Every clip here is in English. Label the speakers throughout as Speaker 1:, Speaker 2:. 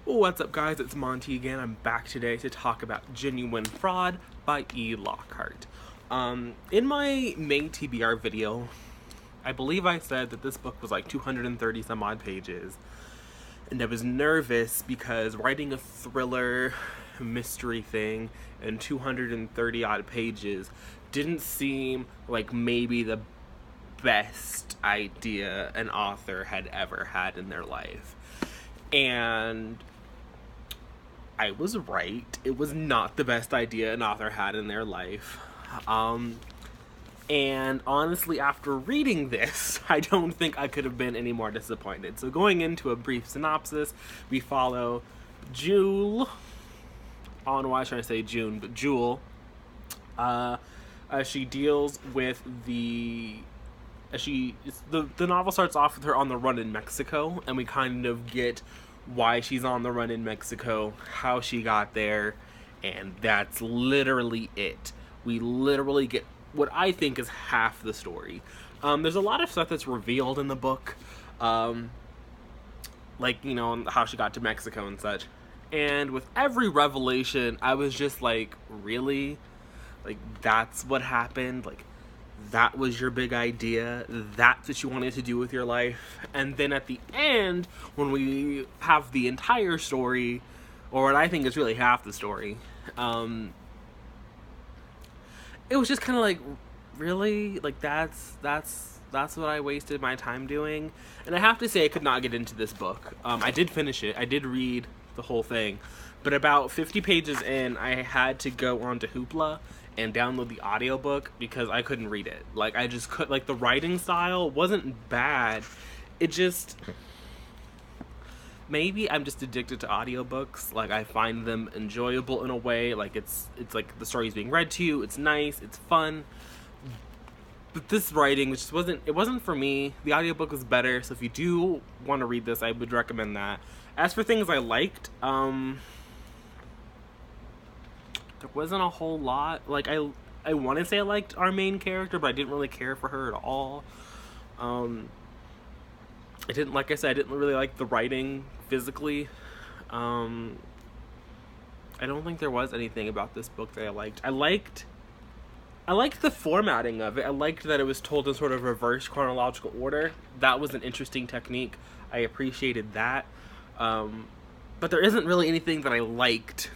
Speaker 1: What's up, guys? It's Monty again. I'm back today to talk about Genuine Fraud by Lockhart. In my May TBR video, I believe I said that this book was like 230 some odd pages, and I was nervous because writing a thriller mystery thing in 230 odd pages didn't seem like maybe the best idea an author had ever had in their life. And I was right. It was not the best idea an author had in their life. And honestly, after reading this, I don't think I could have been any more disappointed. So going into a brief synopsis, we follow Jewel. I don't know why I was trying to say June, but Jewel. She deals with the novel starts off with her on the run in Mexico, and we kind of get why she's on the run in Mexico, how she got there, and that's literally it. We literally get what I think is half the story. There's a lot of stuff that's revealed in the book, like, you know, how she got to Mexico and such. And with every revelation, I was just like, really? Like, that's what happened? Like, that was your big idea? That's what you wanted to do with your life? And then at the end, when we have the entire story, or what I think is really half the story, it was just kind of like, really? Like, that's what I wasted my time doing? And I have to say, I could not get into this book. I did finish it. I did read the whole thing. But about 50 pages in, I had to go onto Hoopla and download the audiobook because I couldn't read it. Like, I just could, like, the writing style wasn't bad. It just, maybe I'm just addicted to audiobooks. Like, I find them enjoyable in a way. Like, it's like the story's being read to you. It's nice. It's fun. But this writing just wasn't for me. The audiobook was better. So if you do want to read this, I would recommend that. As for things I liked, there wasn't a whole lot. Like, I want to say I liked our main character, but I didn't really care for her at all. Like I said, I didn't really like the writing physically. I don't think there was anything about this book that I liked. I liked the formatting of it. I liked that it was told in sort of reverse chronological order. That was an interesting technique. I appreciated that. But there isn't really anything that I liked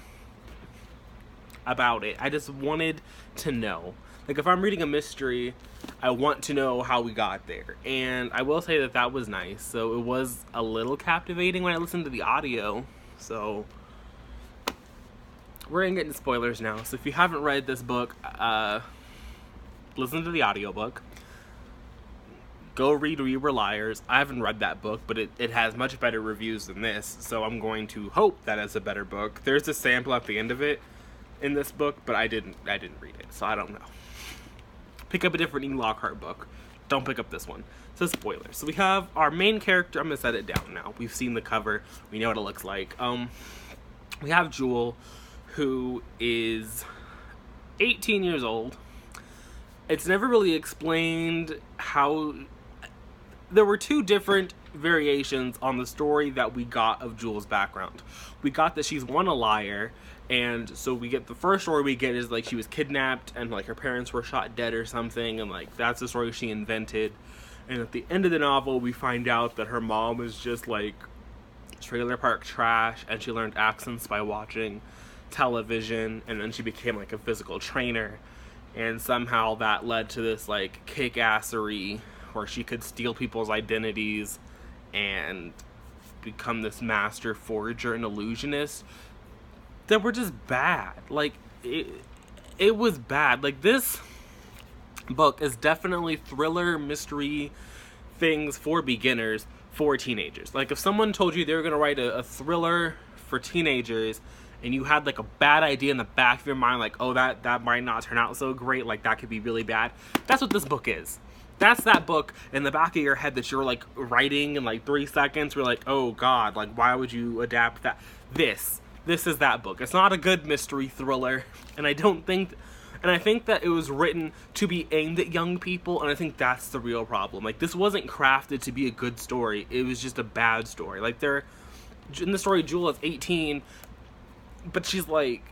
Speaker 1: about it. I just wanted to know. Like, if I'm reading a mystery, I want to know how we got there. And I will say that was nice. So it was a little captivating when I listened to the audio. So we're gonna get into spoilers now. So if you haven't read this book, listen to the audiobook. Go read We Were Liars. I haven't read that book, but it has much better reviews than this. So I'm going to hope that it's a better book. There's a sample at the end of it in this book, but I didn't read it, so I don't know. Pick up a different E. Lockhart book. Don't pick up this one. So spoilers. So we have our main character. I'm gonna set it down now. We've seen the cover. We know what it looks like. We have Jewel, who is 18 years old. It's never really explained how. There were two different variations on the story that we got of Jewel's background. We got that she's a liar, and so we get the first story we get is like she was kidnapped and like her parents were shot dead or something, and like that's the story she invented. And at the end of the novel, we find out that her mom was just like trailer park trash, and she learned accents by watching television, and then she became like a physical trainer, and somehow that led to this like kick-assery where she could steal people's identities and become this master forger and illusionist that were just bad. Like, it was bad. Like, this book is definitely thriller, mystery things for beginners, for teenagers. Like, if someone told you they were going to write a thriller for teenagers, and you had, like, a bad idea in the back of your mind, like, oh, that might not turn out so great, like, that could be really bad, that's what this book is. That's that book in the back of your head that you're, like, writing in, like, 3 seconds. You're like, oh, God, like, why would you adapt that? This is that book. It's not a good mystery thriller, and I think that it was written to be aimed at young people, and I think that's the real problem. Like, this wasn't crafted to be a good story. It was just a bad story. Like, in the story, Jewel is 18, but she's like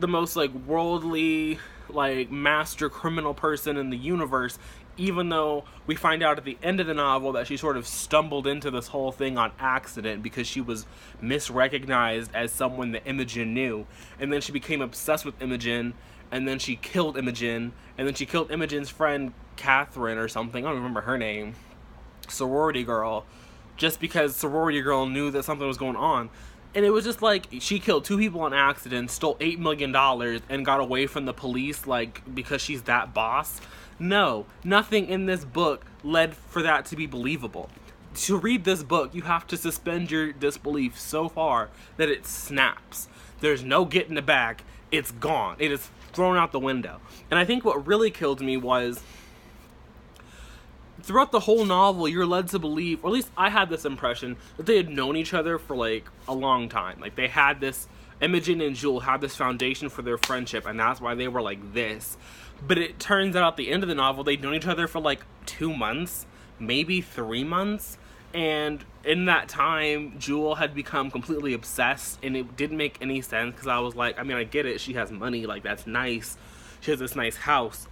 Speaker 1: the most like worldly, like master criminal person in the universe, even though we find out at the end of the novel that she sort of stumbled into this whole thing on accident because she was misrecognized as someone that Imogen knew, and then she became obsessed with Imogen, and then she killed Imogen, and then she killed Imogen's friend Catherine or something, I don't remember her name, sorority girl, just because sorority girl knew that something was going on. And it was just like, she killed 2 people on accident, stole $8 million, and got away from the police, like, because she's that boss. No, nothing in this book led for that to be believable. To read this book, you have to suspend your disbelief so far that it snaps. There's no getting it back. It's gone. It is thrown out the window. And I think what really killed me was, throughout the whole novel, you're led to believe, or at least I had this impression, that they had known each other for, like, a long time. Like, they had this, Imogen and Jewel had this foundation for their friendship, and that's why they were like this. But it turns out at the end of the novel, they'd known each other for, like, 2 months, maybe 3 months, and in that time, Jewel had become completely obsessed, and it didn't make any sense, because I was like, I mean, I get it, she has money, like, that's nice, she has this nice house,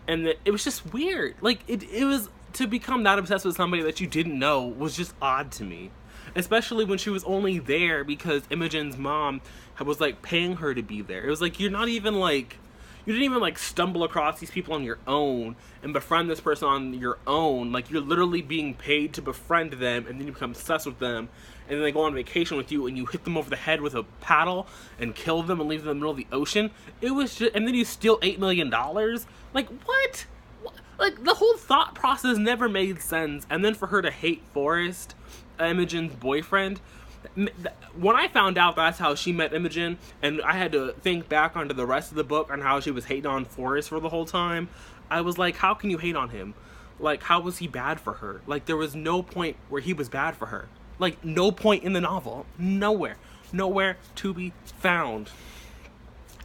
Speaker 1: and it was just weird. Like, it was, to become that obsessed with somebody that you didn't know was just odd to me. Especially when she was only there because Imogen's mom was, like, paying her to be there. It was like, you're not even, like, you didn't even, like, stumble across these people on your own and befriend this person on your own. Like, you're literally being paid to befriend them, and then you become obsessed with them, and then they go on vacation with you, and you hit them over the head with a paddle and kill them and leave them in the middle of the ocean. It was just, and then you steal $8 million? Like, what? Like, the whole thought process never made sense. And then for her to hate Forrest, Imogen's boyfriend, when I found out that's how she met Imogen, and I had to think back onto the rest of the book on how she was hating on Forrest for the whole time, I was like, how can you hate on him? Like, how was he bad for her? Like, there was no point where he was bad for her. Like, no point in the novel. Nowhere. Nowhere to be found.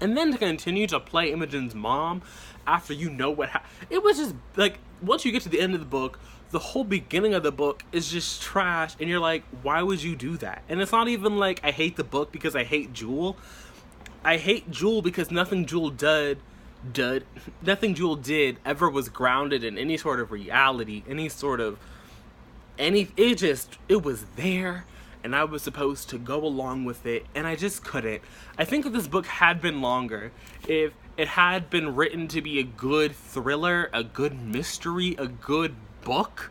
Speaker 1: And then to continue to play Imogen's mom after you know what happened. It was just, like, once you get to the end of the book, the whole beginning of the book is just trash, and you're like, why would you do that? And it's not even like I hate the book because I hate Jewel. I hate Jewel because nothing Jewel did ever was grounded in any sort of reality, it was there, and I was supposed to go along with it, and I just couldn't. I think if this book had been longer, if it had been written to be a good thriller, a good mystery, a good book,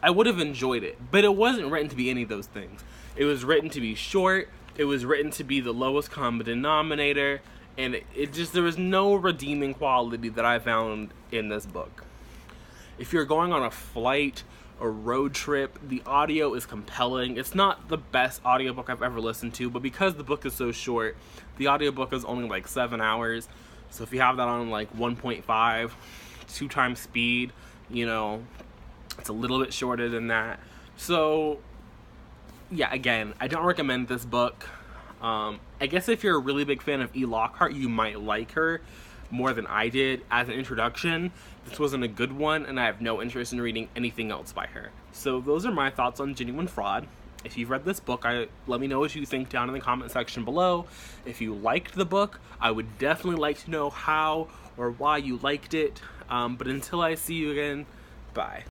Speaker 1: I would have enjoyed it. But it wasn't written to be any of those things. It was written to be short, it was written to be the lowest common denominator, and it just, there was no redeeming quality that I found in this book. If you're going on a flight, a road trip, the audio is compelling. It's not the best audiobook I've ever listened to, but because the book is so short, the audiobook is only like 7 hours. So if you have that on like 1.5, 2 times speed, you know, it's a little bit shorter than that. So yeah, again, I don't recommend this book. I guess if you're a really big fan of E. Lockhart, you might like her more than I did. As an introduction, this wasn't a good one, and I have no interest in reading anything else by her. So those are my thoughts on Genuine Fraud. If you've read this book, let me know what you think down in the comment section below. If you liked the book, I would definitely like to know how or why you liked it. But until I see you again, bye.